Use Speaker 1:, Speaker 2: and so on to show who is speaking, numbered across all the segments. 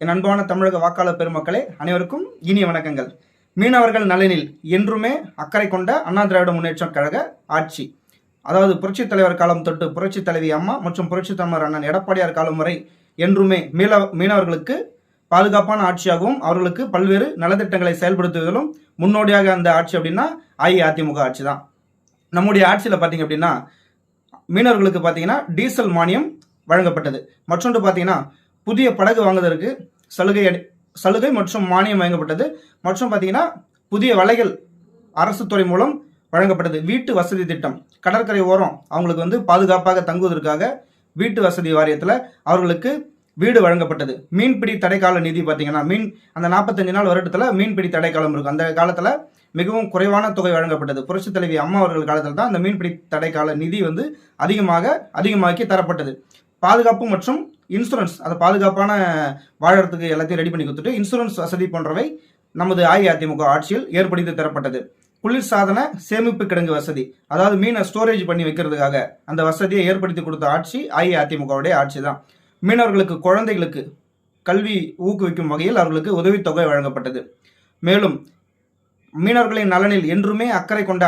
Speaker 1: என் அன்பான தமிழக வாக்காளர் பெருமக்களே, அனைவருக்கும் இனிய வணக்கங்கள். மீனவர்கள் நலனில் என்றுமே அக்கறை கொண்ட அண்ணா திராவிட முன்னேற்றக் கழக ஆட்சி, அதாவது புரட்சித் தலைவர் காலம் தொட்டு புரட்சித் தலைவி அம்மா மற்றும் புரட்சித் தலைவர் அண்ணன் எடப்பாடியார் காலம் வரை என்றுமே மீனவர்களுக்கு பாதுகாப்பான ஆட்சியாகவும் அவர்களுக்கு பல்வேறு நலத்திட்டங்களை செயல்படுத்துவதிலும் முன்னோடியாக அந்த ஆட்சி அப்படின்னா அஇஅதிமுக ஆட்சி தான். நம்முடைய ஆட்சியில் பார்த்தீங்க அப்படின்னா மீனவர்களுக்கு பார்த்தீங்கன்னா டீசல் மானியம் வழங்கப்பட்டது. மற்றொன்று பார்த்தீங்கன்னா புதிய படகு வாங்குவதற்கு சலுகை மற்றும் மானியம் வழங்கப்பட்டது. மற்றும் பார்த்தீங்கன்னா புதிய வலைகள் அரசு துறை மூலம் வழங்கப்பட்டது. வீட்டு வசதி திட்டம், கடற்கரை ஓரம் அவங்களுக்கு பாதுகாப்பாக தங்குவதற்காக வீட்டு வசதி வாரியத்தில் அவர்களுக்கு வீடு வழங்கப்பட்டது. மீன்பிடி தடைக்கால நிதி பார்த்தீங்கன்னா அந்த 45 நாள் வருடத்தில் மீன்பிடி தடைக்காலம் இருக்கும். அந்த காலத்தில் மிகவும் குறைவான தொகை வழங்கப்பட்டது. புரட்சித் தலைவி அம்மா அவர்கள் காலத்தில் தான் அந்த மீன்பிடி தடைக்கால நிதி அதிகமாக்கி தரப்பட்டது. பாதுகாப்பு மற்றும் இன்சூரன்ஸ், அதை பாதுகாப்பான வாழறதுக்கு எல்லாத்தையும் ரெடி பண்ணி கொடுத்துட்டு இன்சூரன்ஸ் வசதி போன்றவை நமது அஇஅதிமுக ஆட்சியில் ஏற்படுத்தி தரப்பட்டது. குளிர்சாதன சேமிப்பு கிடங்கு வசதி, அதாவது மீனை ஸ்டோரேஜ் பண்ணி வைக்கிறதுக்காக அந்த வசதியை ஏற்படுத்தி கொடுத்த ஆட்சி அஇஅதிமுகவுடைய ஆட்சி தான். மீனவர்களுக்கு குழந்தைகளுக்கு கல்வி ஊக்குவிக்கும் வகையில் அவர்களுக்கு உதவித்தொகை வழங்கப்பட்டது. மேலும் மீனவர்களின் நலனில் என்றுமே அக்கறை கொண்ட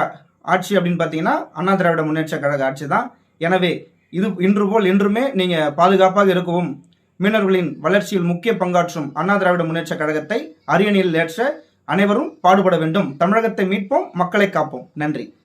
Speaker 1: ஆட்சி அப்படின்னு பார்த்தீங்கன்னா அண்ணா திராவிட முன்னேற்ற கழக ஆட்சி தான். எனவே இது இன்று போல் என்றுமே நீங்க பாதுகாப்பாக இருக்கவும் மீனவர்களின் வளர்ச்சியில் முக்கிய பங்காற்றும் அண்ணா திராவிட முன்னேற்ற கழகத்தை அரியணையில் ஏற்ற அனைவரும் பாடுபட வேண்டும். தமிழகத்தை மீட்போம், மக்களை காப்போம். நன்றி.